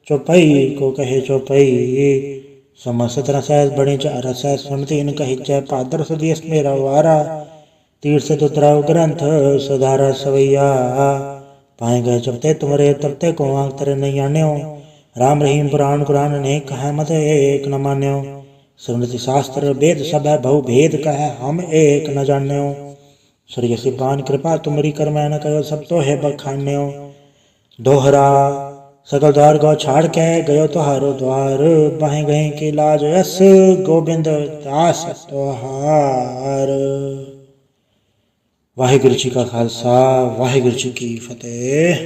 चौपई को कहे चौपई, समस्त रसैस बड़ी रसैस। सुनती इन कही जय, पादर सुदियस मेरा वारा। तीर से दुतराव ग्रंथ सुधारा सवैया। पाए गए जबते तुमरे, तबते को आंख तरे नहीं आन्यो। राम रहीम पुराण कुरान ने कहा, मत एक न मान्यो। स्मृति शास्त्र वेद सब है, बहु भेद कह हम एक न जान्यो। सूर्य सिपान कृपा तुमरी, कर मैं न कहो सब तो है बखान्यो। दोहरा सकल द्वार गौ छाड़ के, गयो तुहारो द्वार। बाहें गए के लाज यस, गोविंद दास तुहार। वाहिगुरु जी का खालसा, वाहिगुरु जी की फतेह।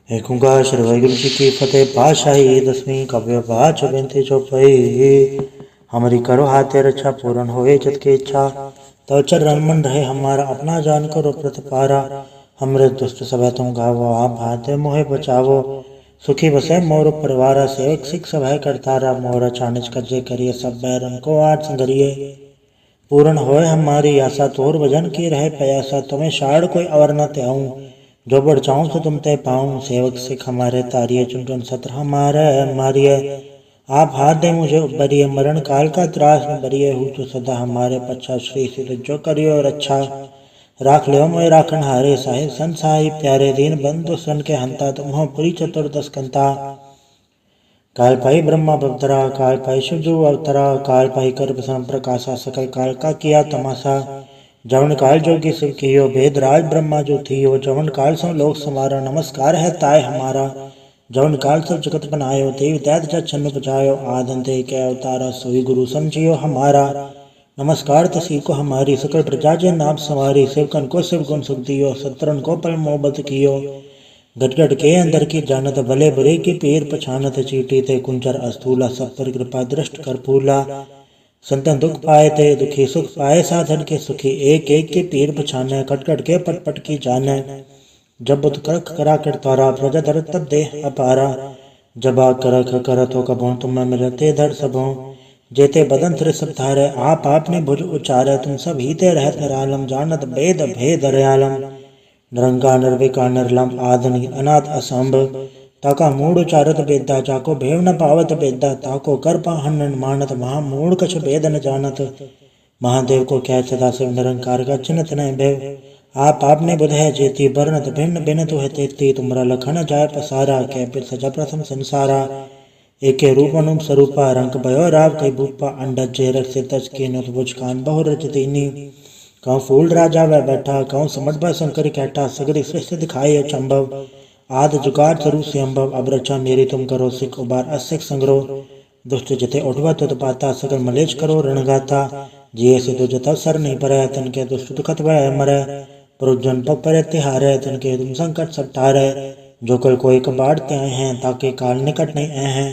एक ओंकार श्री वाहिगुरु जी की फतेह। पातशाही दसवीं काव्य पाठ चौबीस चौपाई। हमारी करो हाथे रक्षा, पूर्ण होए जत की इच्छा। तव चरण मन रहे हमारा, अपना जान करो प्रतिपारा। हमरे दुष्ट सब तुम गावो, आप भाते मोहे बचावो। सुखी बसे मोर परिवारा, सेवक सिख सब है करतारा। मोर चानिच कज्जे करिए, सब बैरन को आठ संगरिए। पूर्ण होए हमारी आशा, तोर भजन की रहे प्रयासा। तुम्हें शाड़ कोई अवर न त्याऊं, जो बढ़ चाहूं तो तुम ते पाऊं। सेवक सिख हमारे तारिये, चुन चुन सत्र हमारे मारिये। आप हाथ दे मुझे उबरिए, मरण काल का त्रास में बरिए। हूँ तो सदा हमारे पच्छा, श्री सिद्ध जो करियो रक्षा। राख लियो मोय राखन हारे, साहिब संसाई प्यारे। दीन बंधु सन के हंता, तुम हो पुरी चतुर्दश कंता। काल पाई ब्रह्मा बवतरा, काल पाई शिवजू अवतरा। काल पाई कर प्रसन्न प्रकाशा, सकल काल का किया तमाशा। जवन काल जोगी शिव कियो, भेद राज ब्रह्मा जो थियो। जवन काल सो लोक समारा, नमस्कार है ताय हमारा। जवन काल सब जगत बनायो, देव दैत जग छन्न बजायो। आदंते के अवतारा, सोई गुरु समझियो हमारा। नमस्कार तसी को हमारी, सकल प्रजा जे नाम सवारी। शिवकन को शिव गुण सुख दियो, सत्रन को पल मोहब्बत कियो। गट गट के अंदर की जानत, भले बुरे की पीर पछानत। चीटी ते कुंचर अस्थूला, सब पर कृपा दृष्ट कर फूला। संतन दुख पाए ते दुखी सुख पाए, साधन के सुखी एक एक के पीर पछाने। कट कट के पट पट की जाने। जब बुत करख करा कर तारा, प्रजा धर तब देह अपारा। जबा करख करत हो कबों, तुम मिलते धर सबों। जेते बदन तिर सब धारे, आप आपने भुज उचारे। तुम सब हीते रहत निरालम, जानत भेद भेद दयालम। निरंकार निर्विकार निर्लम, आदि अनाथ असंभ। ताका मूढ़ उचारत बेदा, जाको भेव न पावत बेदा। ताको कर पाहन मानत, महा मूढ़ कछ भेद न जानत। महादेव को क्या सदा शिव निरंकार का चिन्हत न भेव। आप आपने बुध है जेती, बरनत भिन्न भिन्न तुह तेती। तुमरा लखन जाय पसारा, कै पिर सजा प्रथम संसारा। एके रूप अनुप स्वरूपा, रंग भयो राव कई भूपा। अंडज जे रख से तज के नुत बुझ कान बहु रच दीनी। कहूँ फूल राजा वह बैठा, कहूँ समझ ब शंकर कैठा। सगरी सृष्टि दिखाई अचंभव, आद जुगाड़ तरु से संभव अब रचा मेरी तुम करो सिख उबार असिख संग्रह दुष्ट जते उठवा तुत पाता सकल मलेच करो रणगाता जिये से तो जता सर नहीं पर तन के दुष्ट दुखत वह मरे पुरुजन पग पर तिहारे तन के तुम संकट सब टारे जो कल कोई कबाड़ते आए हैं ताके काल निकट नहीं आए हैं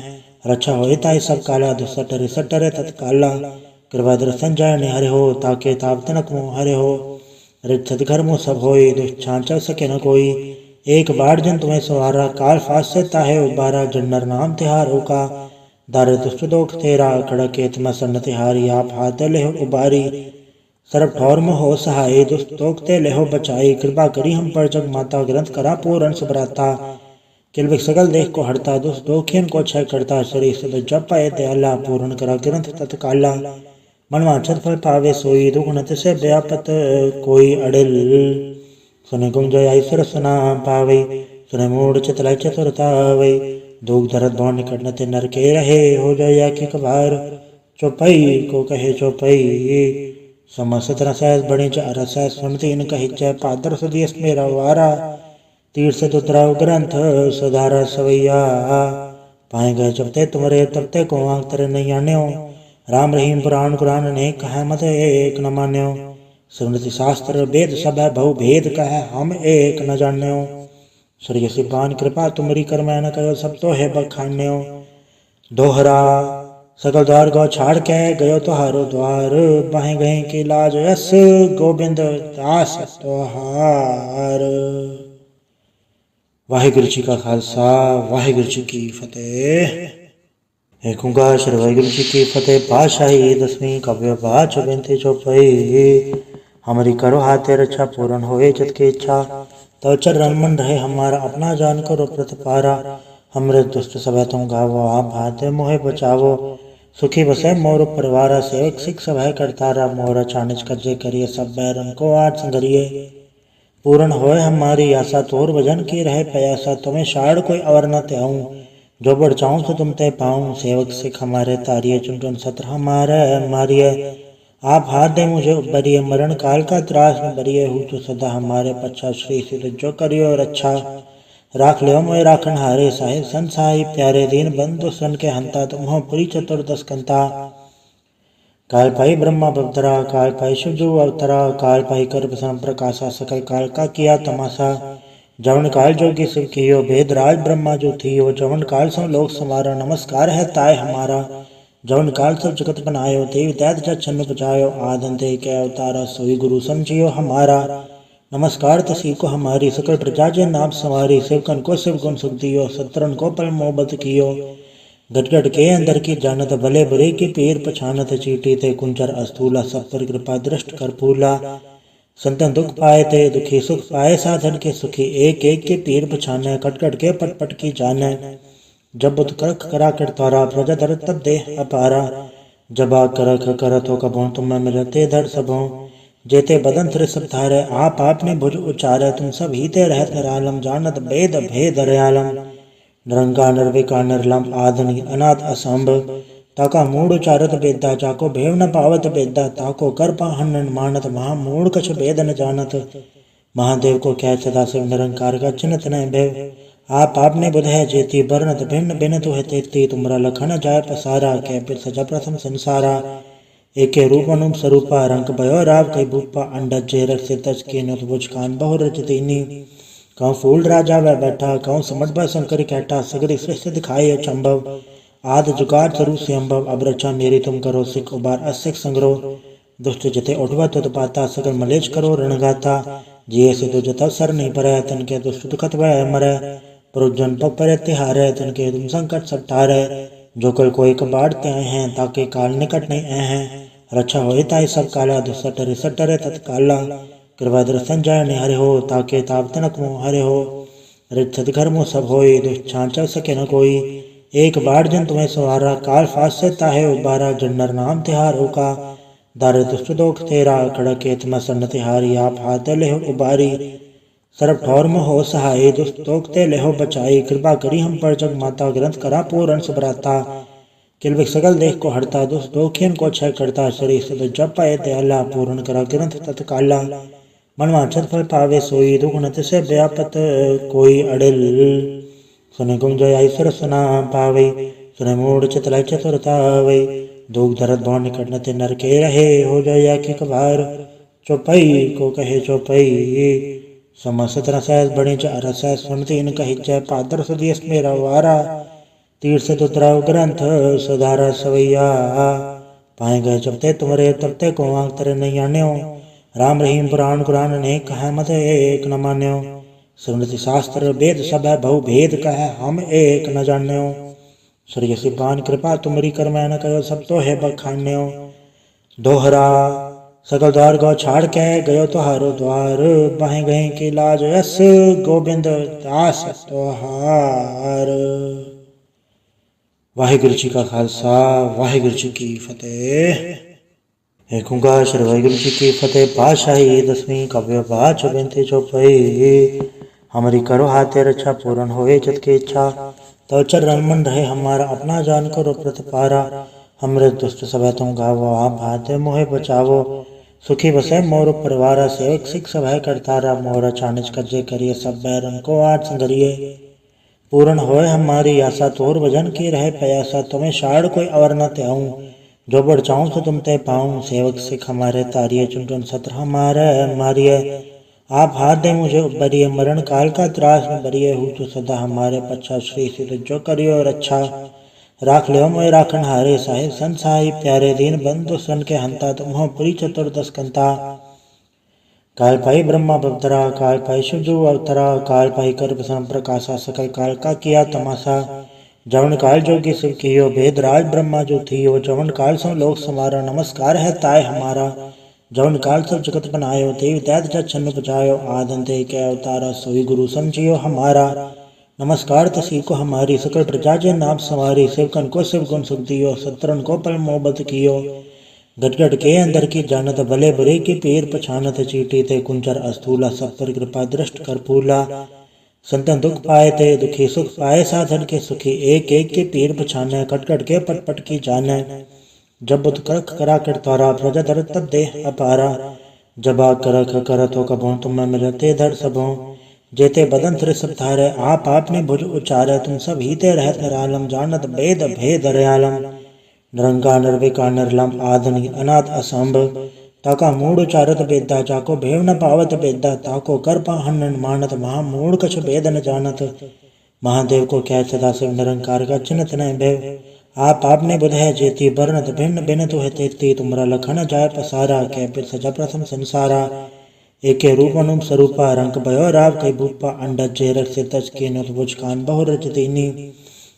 रक्षा हो ताई सब काला दुसटरे सटरे तत्काला कृपा दर्शन जय ने हरे हो ताके ताप तनक मोह हरे हो रिच्छत घर मुँह सब होई दुष्छान चल सके न कोई एक बार जन तुम्हें सवारा काल फास से ताहे उबारा जन्नर नाम तिहार होका दार दुष्ट दोख तेरा खड़के तुम सन्न तिहारी आप हाथ ले हो उबारी सरब ठौर में हो सहाय दुष्ट दोखते ले हो बचाई कृपा करी हम पर जग माता ग्रंथ करा पूर्ण सुभराता किलविक सगल देख को हड़ता दुष्ट दोखियन को क्षय करता शरीर से जब पाए दयाला पूर्ण करा ग्रंथ तत्काला मनवांछत फल पावे सोई दुगुणत से व्यापत कोई अड़िल सुने गुंजय ईश्वर सुना पावे सुने मूड चितलय चतुरता वे दुख दरद भौन निकट न ते नर के रहे हो जाय की कबार चौपाई को कहे चौपाई समस्त रसैस बड़े च रसैस सुनती इन कही च पादर सुदेश मेरा वारा तीर से तुतराव ग्रंथ सुधारा सवैया पाए गए जबते तुम्हारे तबते को आंख तेरे नहीं आन्यो राम रहीम पुराण कुरान ने कहा मत एक न मान्यो स्मृति शास्त्र वेद सब है बहु भेद कह हम एक न जान्यो सूर्य सिपान कृपा तुमरी कर मैं न कहो सब तो है बखान्यो दोहरा सकल द्वार गौ छाड़ के गयो तुहारो द्वार बाहे गए के लाज यस गोविंद दास तोहार। वाहिगुरु जी का खालसा वाहिगुरु जी की फतेह। एक ओंकार श्री वाहिगुरु जी की फतेह। पातशाही दसवीं काव्य पाठ बेनती चौपाई। हमारी करो हाथे रक्षा पूर्ण होए जत की इच्छा तो चरण मन रहे हमारा अपना जान करो प्रतपारा। हमरे दुष्ट सब तुम गावो आप हाथे मोहे बचावो सुखी बसे मोर परिवार सेवक सिख सब है करतारा मोर चानिच कज्जे करिए सब बैरन को आठ संगरिए पूर्ण होए हमारी आशा तोर भजन की रहे प्रयासा तुम्हें शाड़ कोई अवर न त्याऊं जो बढ़ चाहूं तो तुम ते पाऊं सेवक सिख हमारे तारिये चुन सत्र हमारे मारिये आप हाथ दे मुझे उबरिए मरण काल का त्रास में बरिए हूँ तो सदा हमारे पच्छा श्री सिद्ध जो करियो रक्षा राख लियो मोए राखन हारे साहिब संसाई प्यारे दीन बंधु सन के हंता तुम पुरी चतुर्दश कंता काल पाई ब्रह्मा बवतरा काल पाई शिवजू अवतरा काल पाई कर प्रसन्न प्रकाशा सकल काल का किया तमाशा जवन काल जोगी शिव कियो भेद राज ब्रह्मा जो थियो जवन काल सो लोक समारा नमस्कार है ताय हमारा जवन काल सब जगत बनायो देव दैत जत छन्न बजायो आदन दे के अवतारा सोई गुरु समझियो हमारा नमस्कार तसी को हमारी सकल प्रजा जे नाम सवारी शिवकन को शिव गुण सुख दियो सत्रन को पल मोहब्बत कियो गटगट के अंदर की जानत भले बुरे की पीर पछानत चीटी ते कुंचर अस्थूला सब पर कृपा दृष्ट कर फूला संतन दुख पाए ते दुखी सुख पाए साधन के सुखी एक एक के पीर पछाने कटकट के पट पट की जाने जब बुत करख करा कर तारा प्रजा दर तब दे अपारा जबा करख करत हो कबो तुम मिलते धर सबों जेते बदन तिर सब धारे आप आपने भुज उचारे तुम सब हीते रहत निरालम जानत भेद भेद रयालम निरंकार निर्विकार निर्लम आदनि अनाथ असंभ ताका मूड उचारत बेदा जाको भेव न पावत बेदा ताको कर पाहन मानत महामूड कछ भेद न जानत महादेव को क्या सदा शिव निरंकार का चिन्हत न भेव आप आपने बुध है जेती बरनत भिन्न भिन्न तो है तेती तुमरा लखन जाय पसारा कै फिर सजा प्रथम संसारा एके रूप अनुप स्वरूपा रंग भयो राव कई भूपा अंडज जे रख से तज के नुत बुझ कान बहु रचतीनी कहूँ फूल राजा वह बैठा कहूँ समझ ब शंकर कैटा सगरी सृष्टि दिखाए अचंभव आद जुगाड़ तरु से अम्भव अब रचा मेरी तुम करो सिख उबार असिख संग्रह दुष्ट जते उठवा तुत पाता सकल मलेच करो रणगाता जिये से तो जता सर नहीं पर तन के दुष्ट दुखत वह मरे पुरुजन पग पर तिहारे तन के तुम संकट सब टारे जो कल कोई कबाड़ते आए हैं ताके काल निकट नहीं आए हैं रक्षा हो ताई सब काला दुसटरे सटरे तत्काला कृपा दर्शन जय ने हरे हो ताके ताप तनक मोह हरे हो रिच्छत घर मुँह सब होई दुष्छान चल सके न कोई एक बार जन तुम्हें सवारा काल फास से ताहे उबारा जन्नर नाम तिहार होका दारे दुष्ट दोख तेरा खड़के तुम सन्न तिहारी आप हाथ ले हो उबारी सरब ठौर में हो सहाय दुष्ट दोखते ले हो बचाई कृपा करी हम पर जग माता ग्रंथ करा पूर्ण सुभराता किलविक सगल देख को हड़ता दुष्ट दोखियन को क्षय करता शरीर से जब पाए दयाला पूर्ण करा ग्रंथ तत्काला मनवांछत फल पावे सोई, दुगुण तिसे व्यापत कोई अड़िल। सुने गुंजय ईश्वर सुना पावे, सुने मूढ़ चितलाई चतुरतावे। दुख दर्द भव निकट न ते नर के रहे, हो जाय एक बार चौपाई को कहे चौपाई। समस्त रसैस बणि रसैस सुनती इन कही जय, पादर सुदियस मेरा वारा। तीर से तुतराव ग्रंथ सुधारा सवैया, पाए गए जबते तुमरे तबते को आंख तेरे नहीं आन्यो। राम रहीम पुराण कुरान ने कहा मत एक न मान्यो। स्मृति शास्त्र वेद सब है बहु भेद कह, हम एक न जान्यो। श्री सिपान कृपा तुमरी कर मैं न कहो, सब तो है बखान्यो। दोहरा सकल द्वार गौ छाड़ के गयो तुहारो द्वार, बाहें गए की लाज यस गोबिंद दास तुहार। वाहिगुरु जी का खालसा, वाहिगुरु जी की फतेह। एक ओंकार श्री वाहिगुरु जी की फतेह। पातशाही दसवीं काव्य पाठ बेनती चौपाई। हमारी करो हाथे रक्षा, पूर्ण होए जत की इच्छा। तव चरण मन रहे हमारा, अपना जान करो प्रतिपारा। हमरे दुष्ट सब तुम गावो, आप भाते मोहे बचावो। सुखी बसे मोर परिवारा, सेवक सिख सब है करतारा। मोर चानिज कज्जे करिए, सब बैरन को आज संगरिए। पूर्ण होए हमारी आशा, तोर भजन की रहे प्रयासा। तुम्हें शाड़ कोई अवर न त्याऊं, जो बढ़ चाहूं तो तुम ते पाऊं। सेवक सिख हमारे तारिये, चुन चुन सत्र हमारे मारिये। आप हाथ दे मुझे उबरिए, मरण काल का त्रास न बरिए। हूँ तो सदा हमारे पच्छा, श्री सिद्ध जो करियो रक्षा। राख लियो मोय राखन हारे, साहिब संत साहिब प्यारे। दीन बंधु सन के हंता, तुम हो पुरी चतुर्दश कंता। काल पाई ब्रह्मा बवतरा, काल पाई शिवजू अवतरा। काल पाई कर प्रसन्न प्रकाशा, सकल काल का किया तमाशा। जवन काल जोगी शिव कियो, भेद राज ब्रह्मा जो थियो। जवन काल सो लोक समारा, नमस्कार है ताय हमारा। जवन काल सब जगत बनायो, देव दैत जग छन्न बजायो। आद अंत एक अवतारा, सोई गुरु समझियो हमारा। नमस्कार तसी को हमारी, सकल प्रजा जे नाम सवारी। शिवकन को शिव गुण सुख दियो, सत्रन को पल मोहब्बत कियो। गट गट के अंदर की जानत, भले बुरे की पीर पछानत। चीटी ते कुंचर अस्थूला, सब पर कृपा दृष्ट कर फूला। संतन दुख पाए ते दुखी, सुख पाए साधन के सुखी। एक एक के पीर पछाने, कट कट के पट पट की जाने। जब बुत करख करा कर तारा, प्रजा दर तब देह अपारा। जबा करख करत हो कबों, तुम मिलते धर सबों। जेते बदन तिर सब धारे, आप आपने भुज उचारे। तुम सब हीते रहत निरालम, जानत वेद भेद रयालम। निरंकार निर्विकार निर्लम, आदि अनाथ असंभ। ताका मूढ़ उचारत बेदा, जाको भेव न पावत बेदा। ताको कर पाहन मानत, महा मूढ़ कछ भेद न जानत। महादेव को क्या सदा शिव, निरंकार का चिन्हत न भेव। आप आपने बुध है जेती, बरनत भिन्न भिन्न तो है तेती। तुमरा लखन जाय पसारा, कै फिर सजा प्रथम संसारा। एके रूप अनुप स्वरूपा, रंग भयो राव कई भूपा। अंडज जे रख से तज के नुत भुज कान बहु रच दीनी।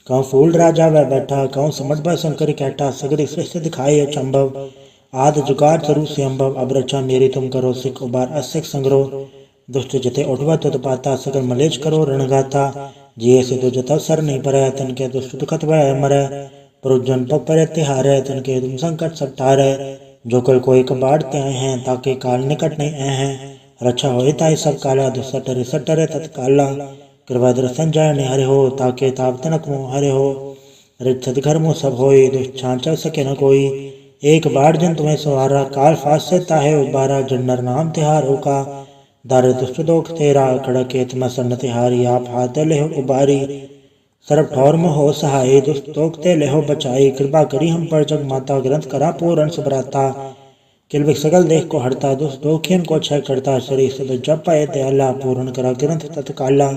कहूँ फूल राजा वह बैठा, कहूँ समझ ब शंकर कैटा। सगरी सृष्टि दिखाई अचंभव, आद जुगाड़ स्वरूप से अम्भव। अब रचा मेरी तुम करो, सिख उबार असिख संग्रह। दुष्ट जते उठवा तुत पाता, सकल मलेच करो रणगाता। जिये से दो जता सर नहीं परै, तन के दुष्ट दुखत वह मरै। पुरुजन पग पर तिहारे, तन के तुम संकट सब टारे। जो कल कोई कबाड़ ते आए हैं, ताके काल निकट नहीं आए हैं। रक्षा होए ताई सब काला, दुसट रिसट रे तत्काला। कृपा दर्शन जाय निहरे हो, ताके ताप तनक मुँह हरे हो। रित घर मुँह सब होई, दुष्ट छांचल सके न कोई। एक बार जन तुम्हें सवारा, काल फास से ताहे उबारा। जन्नर नाम तिहारों का, दारे दुष्ट दोख तेरा। खड़क तुम सन्न तिहारी, आप हाथ ले उबारी। सर्व ठौर में हो सहाय, दुष्ट तोकते लेहो बचाई। कृपा करी हम पर जग माता, ग्रंथ करा पूर्ण सुभ्राता। किलबिक सकल देख को हरता, दुष्ट दोखियन को क्षय करता। शरीर से जप पाए दयाला, पूर्ण करा ग्रंथ तत्काला।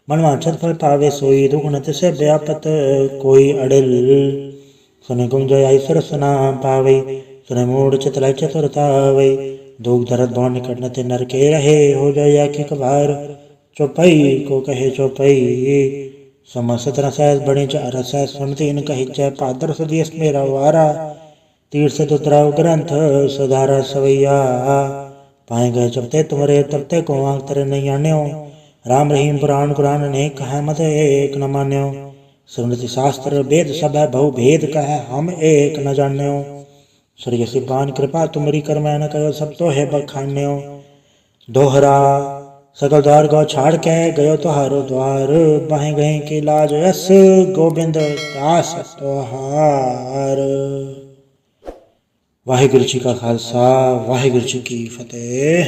मनवांछत फल पावे सोई, दुख न तिसे व्यापत कोई अड़िल। सुने गुंजय ईश्वर सुना पावे, सुने मूढ़ चितलाई चतुरतावे। दुख दर्द भव निकट न ते नर के रहे, हो जाय एक बार चौपाई को कहे चौपाई। समस्त रसैस बणि रसैस सुनती इन कही जय, पादर सुदियस मेरा वारा। तीर से तुतराव ग्रंथ सुधारा सवैया, पाए गए जबते तुमरे तबते को आंख तेरे नहीं आन्यो। राम रहीम पुराण कुरान ने कहा मत एक न मान्यो। स्मृति शास्त्र वेद सब है बहु भेद कह, हम एक न जान्यो। श्री सिपान कृपा तुमरी कर मैं न कहो, सब तो है बखान्यो। दोहरा सकल द्वार गौ छाड़ के गयो तुहारो द्वार, बाहें गए की लाज यस गोबिंद दास तुहार। वाहिगुरु जी का खालसा, वाहिगुरु जी की फतेह।